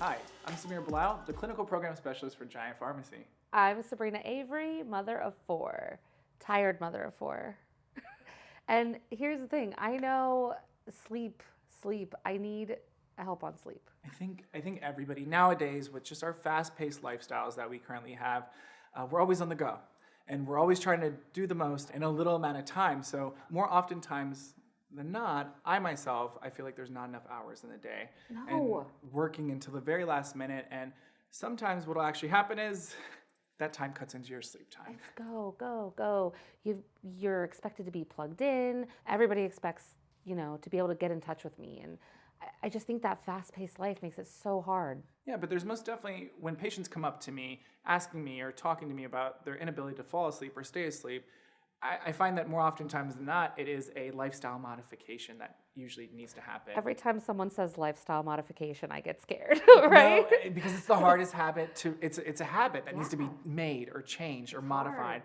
Hi, I'm Samir, the clinical program specialist for Giant Pharmacy. I'm Sabrina Avery, mother of four, tired mother of four. And here's the thing, I know sleep. I need help on sleep. I think everybody nowadays, with just our fast-paced lifestyles that we currently have, we're always on the go, and we're always trying to do the most in a little amount of time. So more oftentimes than not, I feel like there's not enough hours in the day, and No. working until the very last minute. And sometimes what'll actually happen is that time cuts into your sleep time. Let's go. You're expected to be plugged in. Everybody expects, to be able to get in touch with me. And I just think that fast-paced life makes it so hard. Yeah, but there's most definitely, when patients come up to me asking me or talking to me about their inability to fall asleep or stay asleep, I find that more oftentimes than not, it is a lifestyle modification that usually needs to happen. Every time someone says lifestyle modification, I get scared, right? No, because it's the hardest habit it's a habit that needs to be made or changed or modified.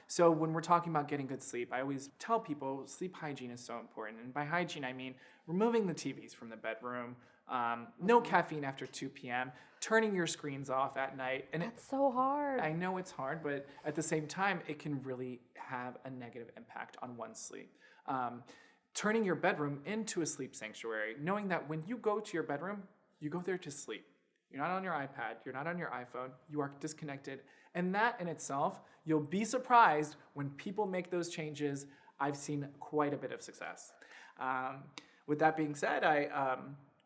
So when we're talking about getting good sleep, I always tell people sleep hygiene is so important. And by hygiene, I mean removing the TVs from the bedroom, no caffeine after 2 p.m., turning your screens off at night. And That's so hard. I know it's hard, but at the same time, it can really have a negative impact on one's sleep. Turning your bedroom into a sleep sanctuary, knowing that when you go to your bedroom, you go there to sleep. You're not on your iPad, you're not on your iPhone, you are disconnected. And that in itself, you'll be surprised when people make those changes. I've seen quite a bit of success. With that being said,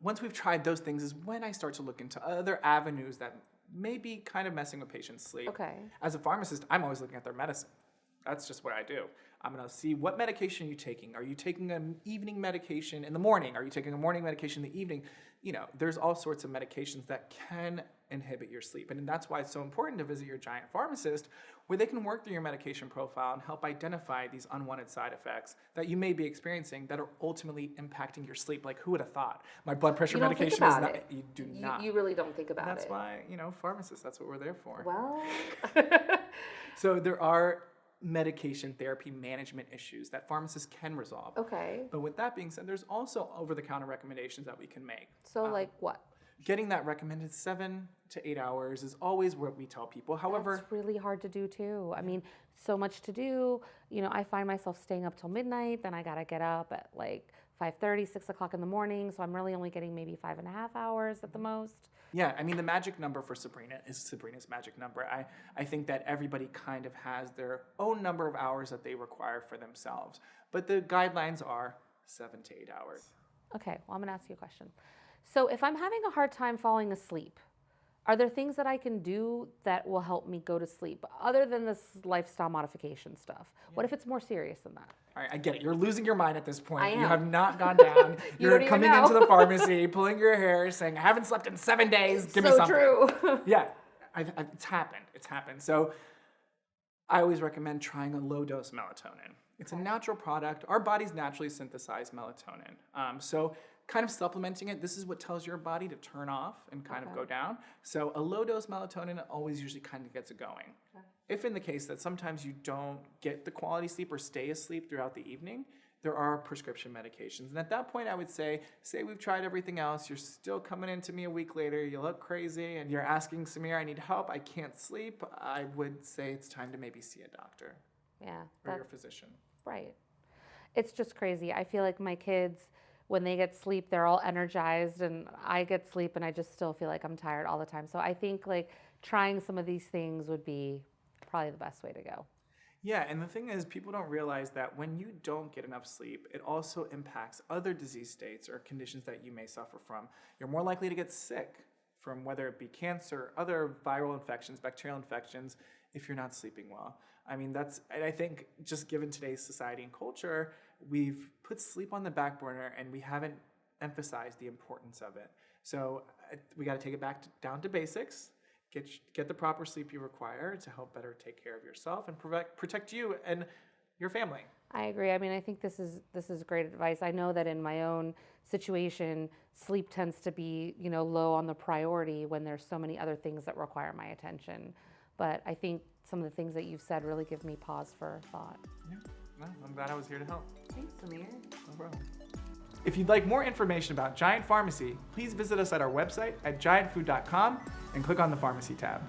once we've tried those things is when I start to look into other avenues that may be kind of messing with patients' sleep. Okay. As a pharmacist, I'm always looking at their medicine. That's just what I do. I'm going to see what medication are you taking. Are you taking an evening medication in the morning? Are you taking a morning medication in the evening? There's all sorts of medications that can inhibit your sleep. And that's why it's so important to visit your Giant pharmacist, where they can work through your medication profile and help identify these unwanted side effects that you may be experiencing that are ultimately impacting your sleep. Like, who would have thought? My blood pressure You don't think medication is about not. it. You do not. You really don't think about That's it. why, pharmacists, that's what we're there for. Well, So there are medication therapy management issues that pharmacists can resolve. okay. But with that being said, there's also over-the-counter recommendations that we can make. So like what? Getting that recommended 7 to 8 hours is always what we tell people. However, That's really hard to do too. I mean, so much to do. I find myself staying up till midnight. Then I gotta get up at like 5:30, 6 o'clock in the morning. So I'm really only getting maybe 5.5 hours at the most. yeah, I mean, the magic number for Sabrina is Sabrina's magic number. I think that everybody kind of has their own number of hours that they require for themselves. But the guidelines are 7 to 8 hours. Okay, well, I'm gonna ask you a question. So if I'm having a hard time falling asleep, are there things that I can do that will help me go to sleep other than this lifestyle modification stuff? What if it's more serious than that? All right, I get it. You're losing your mind at this point. I You am. have not gone down. You You're don't even coming know. into the pharmacy, pulling your hair, saying, I haven't slept in 7 days. Give me So something. true. Yeah, it's happened. It's happened. So I always recommend trying a low-dose melatonin. It's a natural product. Our bodies naturally synthesize melatonin. So kind of supplementing it, this is what tells your body to turn off and kind of go down. So a low-dose melatonin always usually kind of gets it going. Okay. If in the case that sometimes you don't get the quality sleep or stay asleep throughout the evening, there are prescription medications. And at that point, I would say we've tried everything else, you're still coming into me a week later, you look crazy, and you're asking, Samir, I need help, I can't sleep, I would say it's time to maybe see a doctor Yeah, or your physician. right. It's just crazy. I feel like my kids, when they get sleep, they're all energized, and I get sleep, and I just still feel like I'm tired all the time. So I think like trying some of these things would be probably the best way to go. Yeah, and the thing is, people don't realize that when you don't get enough sleep, it also impacts other disease states or conditions that you may suffer from. You're more likely to get sick from whether it be cancer, other viral infections, bacterial infections, if you're not sleeping well. I mean, I think just given today's society and culture, we've put sleep on the back burner and we haven't emphasized the importance of it. So we got to take it back down to basics. Get the proper sleep you require to help better take care of yourself and protect you and your family. I agree. I mean, I think this is great advice. I know that in my own situation, sleep tends to be, low on the priority when there's so many other things that require my attention. But I think some of the things that you've said really give me pause for thought. Yeah, well, I'm glad I was here to help. Thanks, Samir. No problem. If you'd like more information about Giant Pharmacy, please visit us at our website at giantfood.com and click on the Pharmacy tab.